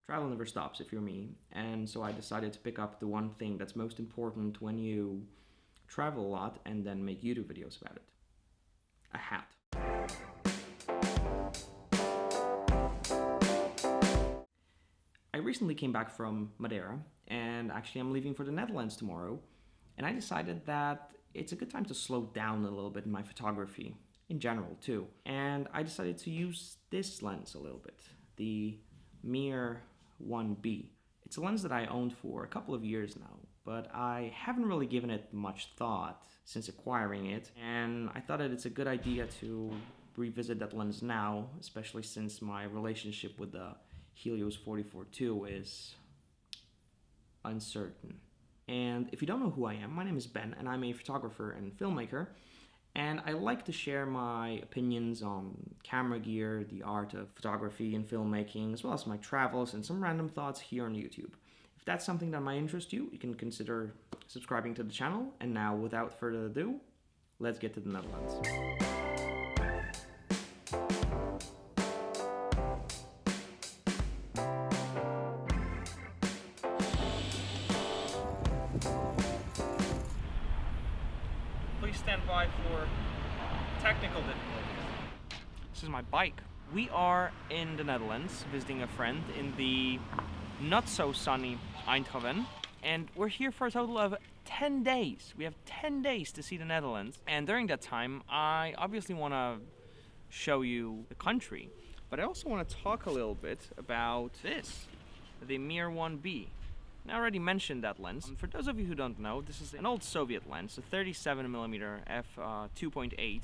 Travel never stops if you're me, and so I decided to pick up the one thing that's most important when you travel a lot and then make YouTube videos about it. A hat. I recently came back from Madeira, and actually I'm leaving for the Netherlands tomorrow, and I decided that it's a good time to slow down a little bit in my photography, in general too. And I decided to use this lens a little bit, the Mir 1B. It's a lens that I owned for a couple of years now, but I haven't really given it much thought since acquiring it, and I thought that it's a good idea to revisit that lens now, especially since my relationship with the Helios 44-2 is uncertain. And if you don't know who I am, my name is Ben, and I'm a photographer and filmmaker, and I like to share my opinions on camera gear, the art of photography and filmmaking, as well as my travels and some random thoughts here on YouTube. If that's something that might interest you, you can consider subscribing to the channel. And now, without further ado, let's get to the Netherlands. Please stand by for technical difficulties. This is my bike. We are in the Netherlands visiting a friend in the not so sunny Eindhoven, and we're here for a total of 10 days. We have 10 days to see the Netherlands, and during that time I obviously want to show you the country, but I also want to talk a little bit about this, the Mir 1B. I already mentioned that lens. For those of you who don't know, this is an old Soviet lens, a 37mm f2.8,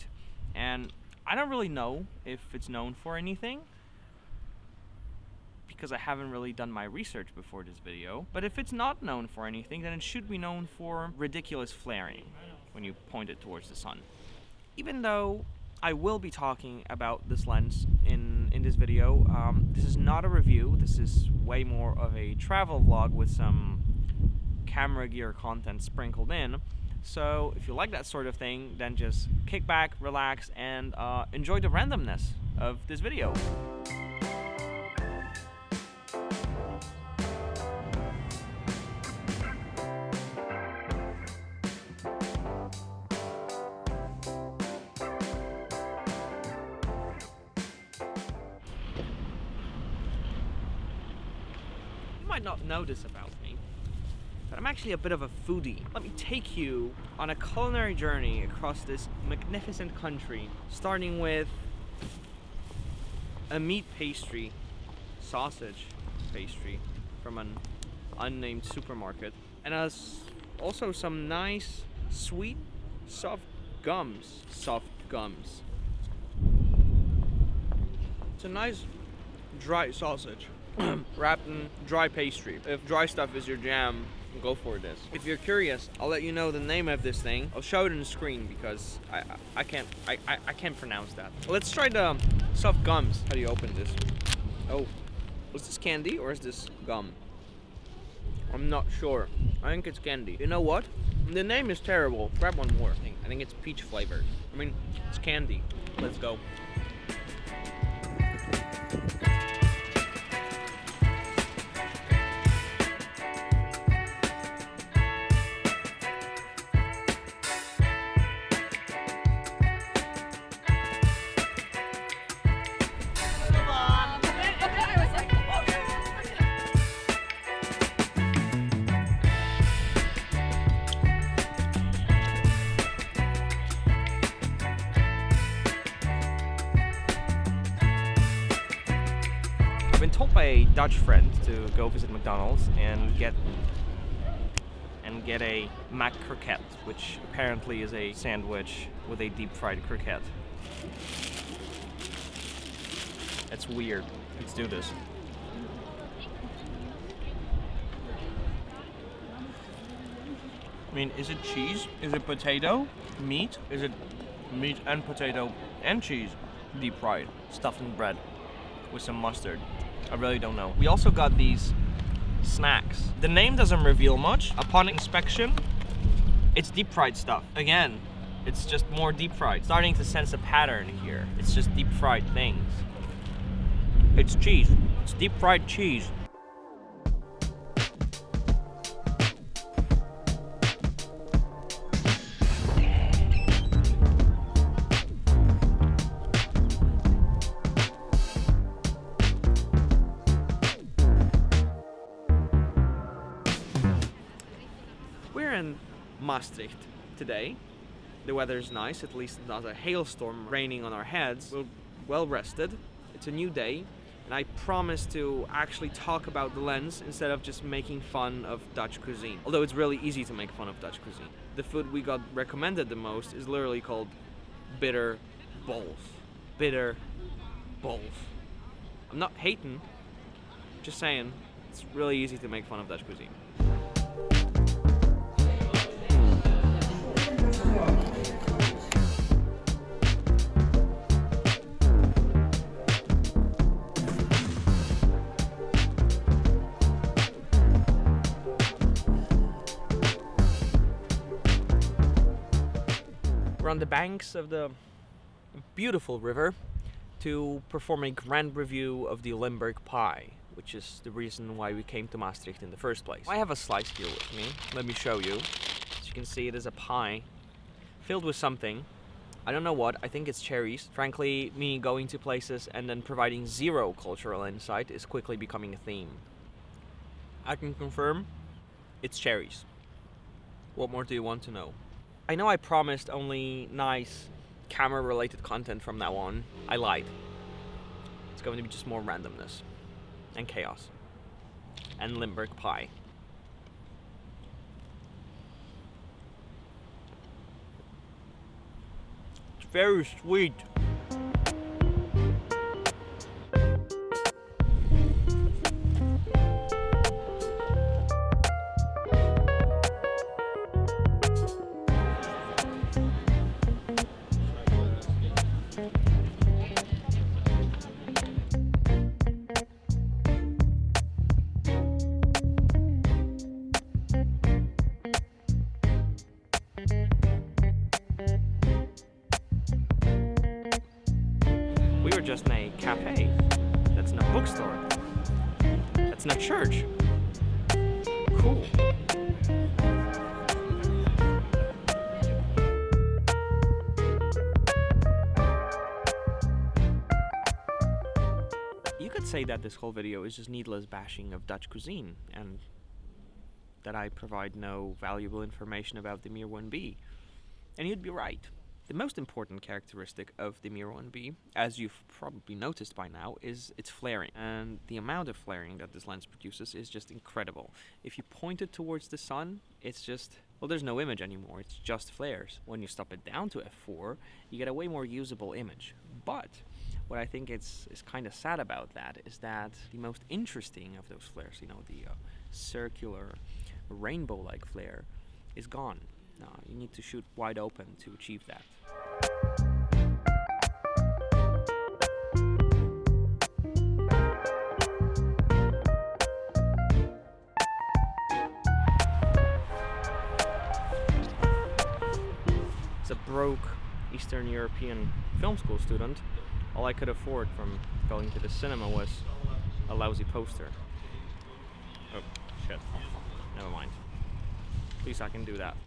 and I don't really know if it's known for anything because I haven't really done my research before this video, but if it's not known for anything, then it should be known for ridiculous flaring when you point it towards the sun. Even though I will be talking about this lens in this video, this is not a review. This is way more of a travel vlog with some camera gear content sprinkled in. So if you like that sort of thing, then just kick back, relax, and enjoy the randomness of this video. You might not know this about me, but I'm actually a bit of a foodie. Let me take you on a culinary journey across this magnificent country, starting with a meat pastry, sausage pastry from an unnamed supermarket, and also some nice, sweet, soft gums. It's a nice dry sausage wrapped in dry pastry. If dry stuff is your jam, go for this. If you're curious, I'll let you know the name of this thing. I'll show it on the screen because I can't pronounce that. Let's try the soft gums. How do you open this? Oh, is this candy or is this gum? I'm not sure. I think it's candy. You know what? The name is terrible. Grab one more. I think it's peach flavored. I mean, it's candy. Let's go. I've been told by a Dutch friend to go visit McDonald's and get a mac croquette, which apparently is a sandwich with a deep fried croquette. That's weird. Let's do this. I mean, is it cheese? Is it potato? Meat? Is it meat and potato and cheese? Deep fried, stuffed in bread with some mustard. I really don't know. We also got these snacks. The name doesn't reveal much. Upon inspection, it's deep fried stuff. Again, it's just more deep fried. Starting to sense a pattern here. It's just deep fried things. It's cheese. It's deep fried cheese. in Maastricht today. The weather is nice, at least not a hailstorm raining on our heads. We're well rested. It's a new day, and I promise to actually talk about the lens instead of just making fun of Dutch cuisine. Although it's really easy to make fun of Dutch cuisine. The food we got recommended the most is literally called bitter balls. Bitter balls. I'm not hating, just saying, it's really easy to make fun of Dutch cuisine. We're on the banks of the beautiful river to perform a grand review of the Limburg pie, which is the reason why we came to Maastricht in the first place. I have a slice here with me. Let me show you. As you can see, it is a pie filled with something. I don't know what. I think it's cherries. Frankly, me going to places and then providing zero cultural insight is quickly becoming a theme. I can confirm it's cherries. What more do you want to know? I know I promised only nice camera-related content from now on. I lied. It's going to be just more randomness and chaos and Limburg pie. It's very sweet. We were just in a cafe. That's in a bookstore. That's in a church. Cool. You could say that this whole video is just needless bashing of Dutch cuisine, and that I provide no valuable information about the Mir 1B. And you'd be right. The most important characteristic of the Mir 1B, as you've probably noticed by now, is its flaring. And the amount of flaring that this lens produces is just incredible. If you point it towards the sun, it's just, well, there's no image anymore, it's just flares. When you stop it down to f4, you get a way more usable image. But what I think is kind of sad about that is that the most interesting of those flares, you know, the circular rainbow-like flare, is gone. You need to shoot wide open to achieve that. As a broke Eastern European film school student, all I could afford from going to the cinema was a lousy poster. Oh, shit. Never mind. At least I can do that.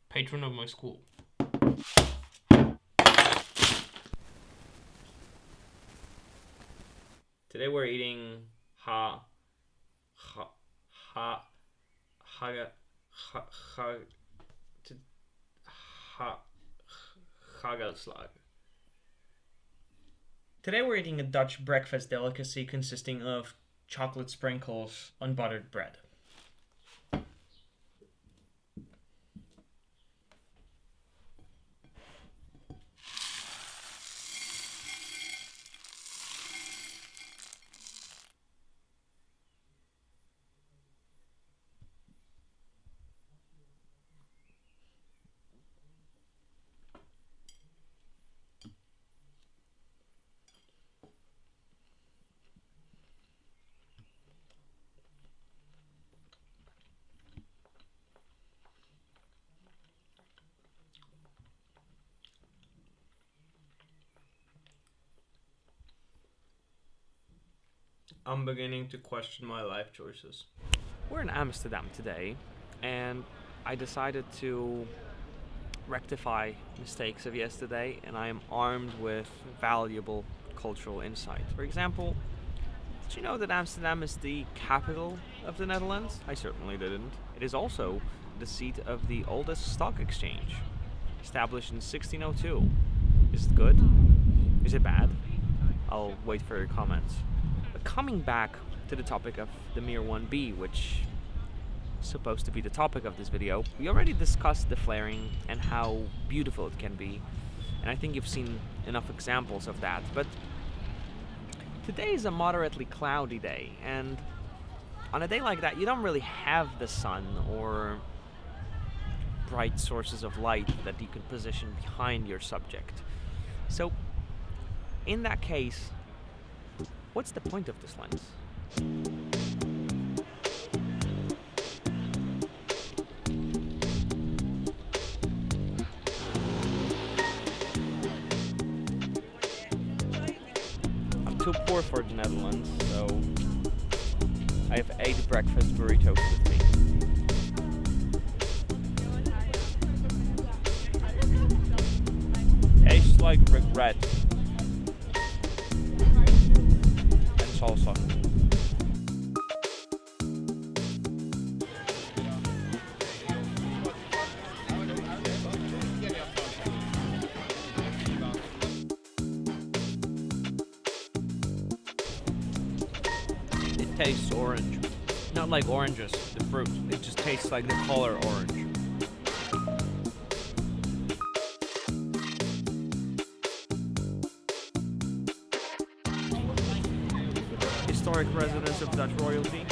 Patron of my school. Today we're eating hagelslag. Today we're eating a Dutch breakfast delicacy consisting of chocolate sprinkles on buttered bread. I'm beginning to question my life choices. We're in Amsterdam today, and I decided to rectify mistakes of yesterday, and I am armed with valuable cultural insight. For example, Did you know that Amsterdam is the capital of the Netherlands? I certainly didn't. It is also the seat of the oldest stock exchange, established in 1602. Is it good? Is it bad? I'll wait for your comments. But coming back to the topic of the Mir 1B, which is supposed to be the topic of this video, we already discussed the flaring and how beautiful it can be, and I think you've seen enough examples of that. But today is a moderately cloudy day, and on a day like that, you don't really have the sun or bright sources of light that you can position behind your subject. So, in that case, what's the point of this lens? I'm too poor for the Netherlands, so I have 8 breakfast burritos with me. Tastes like regret. And salsa. It tastes orange. Not like oranges, the fruit. It just tastes like the color orange. Historic residence of Dutch royalty.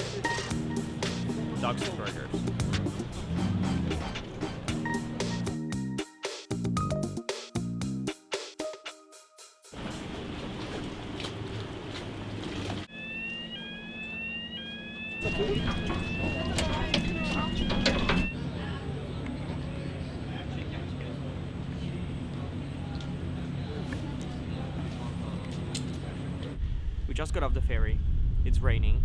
Dachshund burgers. We just got off the ferry. It's raining,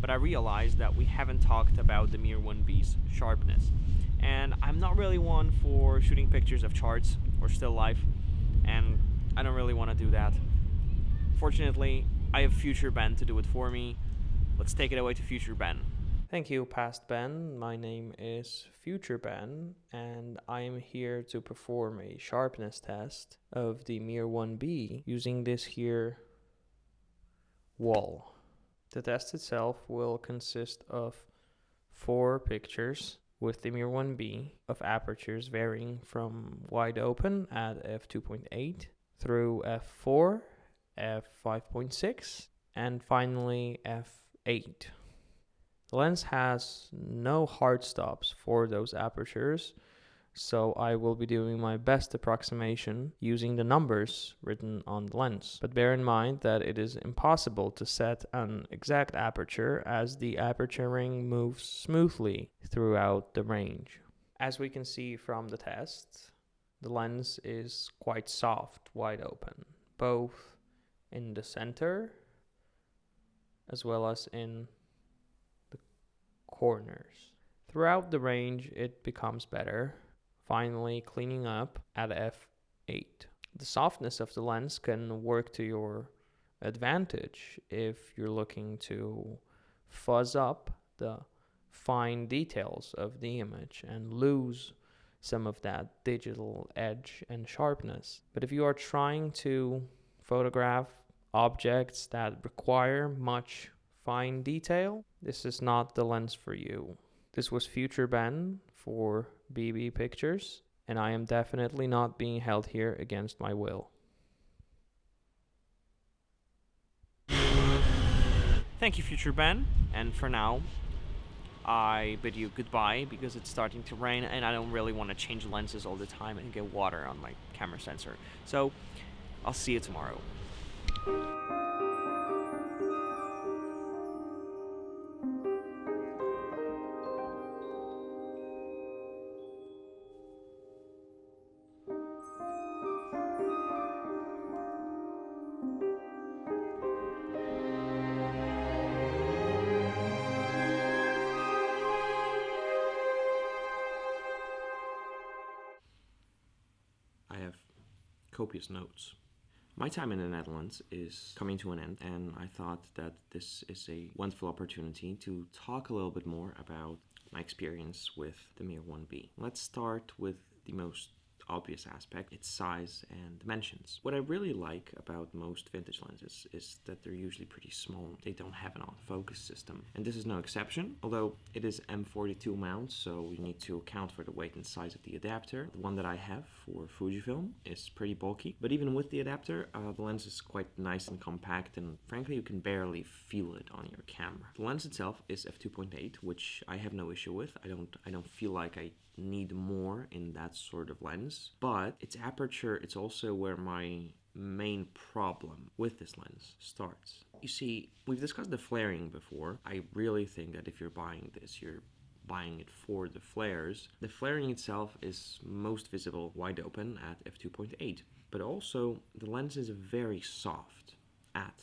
but I realized that we haven't talked about the Mir 1B's sharpness. And I'm not really one for shooting pictures of charts or still life, and I don't really want to do that. Fortunately, I have future Ben to do it for me. Let's take it away to future Ben. Thank you, past Ben. My name is future Ben, and I am here to perform a sharpness test of the Mir 1B using this here wall. The test itself will consist of 4 pictures with the Mir 1B of apertures varying from wide open at f2.8 through f4, f5.6, and finally f8. The lens has no hard stops for those apertures, so I will be doing my best approximation using the numbers written on the lens. But bear in mind that it is impossible to set an exact aperture as the aperture ring moves smoothly throughout the range. As we can see from the test, the lens is quite soft, wide open, both in the center as well as in the corners. Throughout the range, it becomes better, finally cleaning up at f8. The softness of the lens can work to your advantage if you're looking to fuzz up the fine details of the image and lose some of that digital edge and sharpness. But if you are trying to photograph objects that require much fine detail, this is not the lens for you. This was Future Ben for BB Pictures, and I am definitely not being held here against my will. Thank you, Future Ben, and for now, I bid you goodbye because it's starting to rain and I don't really want to change lenses all the time and get water on my camera sensor. So, I'll see you tomorrow. I have copious notes. My time in the Netherlands is coming to an end, and I thought that this is a wonderful opportunity to talk a little bit more about my experience with the Mir 1B. Let's start with the most obvious aspect, its size and dimensions. What I really like about most vintage lenses is that they're usually pretty small. They don't have an autofocus system, and this is no exception, although it is M42 mount, so you need to account for the weight and size of the adapter. The one that I have for Fujifilm is pretty bulky, but even with the adapter, the lens is quite nice and compact, and frankly you can barely feel it on your camera. The lens itself is f2.8, which I have no issue with. I don't feel like I need more in that sort of lens, but its aperture, it's also where my main problem with this lens starts. You see, we've discussed the flaring before. I really think that if you're buying this, you're buying it for the flares. The flaring itself is most visible wide open at f2.8, but also the lens is very soft at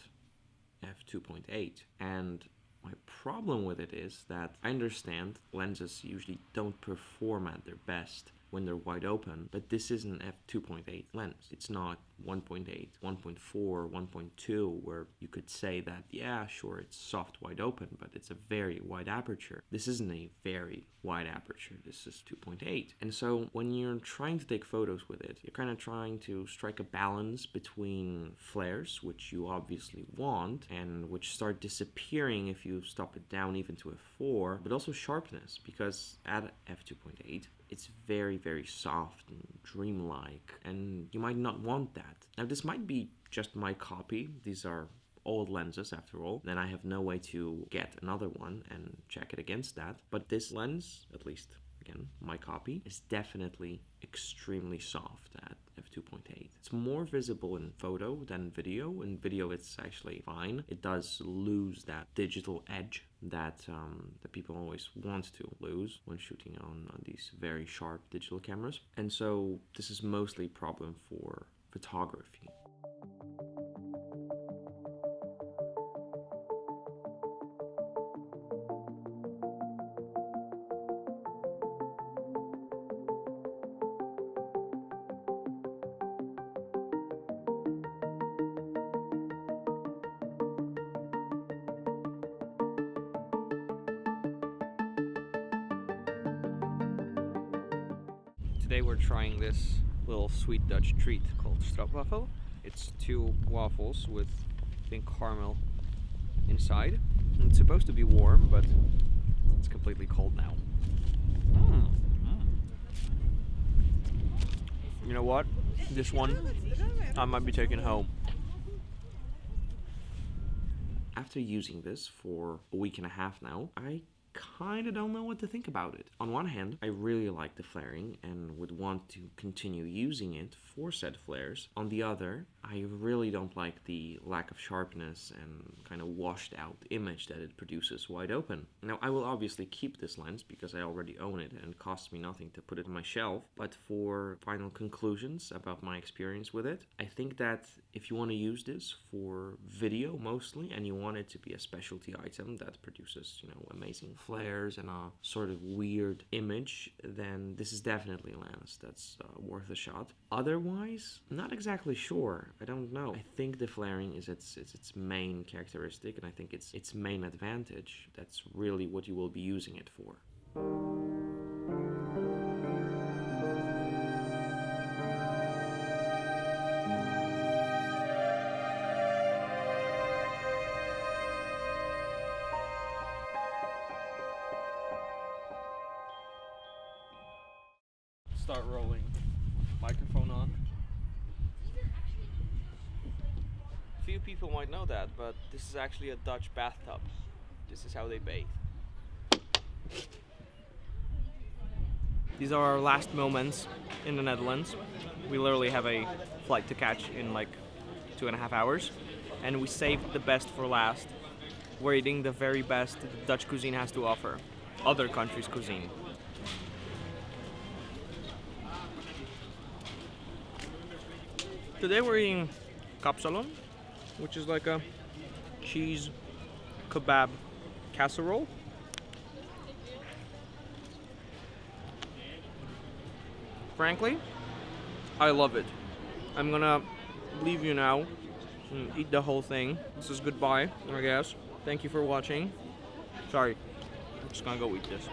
f2.8, and my problem with it is that I understand lenses usually don't perform at their best when they're wide open, but this is an f2.8 lens. It's not 1.8, 1.4, 1.2, where you could say that, yeah, sure, it's soft wide open, but it's a very wide aperture. This isn't a very wide aperture. This is 2.8. And so when you're trying to take photos with it, you're kind of trying to strike a balance between flares, which you obviously want, and which start disappearing if you stop it down even to f4, but also sharpness, because at f2.8, it's very, very soft and dreamlike, and you might not want that. Now, this might be just my copy. These are old lenses after all. Then I have no way to get another one and check it against that. But this lens, at least, again, my copy, is definitely extremely soft at f2.8. It's more visible in photo than video. In video, it's actually fine. It does lose that digital edge that people always want to lose when shooting on these very sharp digital cameras. And so this is mostly a problem for photography. Today we're trying this little sweet Dutch treat called stroopwafel. It's 2 waffles with, I think, caramel inside. And it's supposed to be warm, but it's completely cold now. You know what? This one I might be taking home. After using this for a week and a half now, I kind of don't know what to think about it. On one hand, I really like the flaring and would want to continue using it for said flares. On the other, I really don't like the lack of sharpness and kind of washed out image that it produces wide open. Now, I will obviously keep this lens because I already own it and it costs me nothing to put it on my shelf. But for final conclusions about my experience with it, I think that if you want to use this for video mostly and you want it to be a specialty item that produces, amazing flares and a sort of weird image, then this is definitely a lens that's worth a shot. Otherwise, not exactly sure. I don't know. I think the flaring is its main characteristic, and I think it's its main advantage. That's really what you will be using it for. Start rolling. Microphone on. Few people might know that, but this is actually a Dutch bathtub. This is how they bathe. These are our last moments in the Netherlands. We literally have a flight to catch in like 2.5 hours, and we saved the best for last. We're eating the very best the Dutch cuisine has to offer. Other countries' cuisine. Today we're eating kapsalon, which is like a cheese kebab casserole. Frankly, I love it. I'm gonna leave you now and eat the whole thing. This is goodbye, I guess. Thank you for watching. Sorry, I'm just gonna go eat this.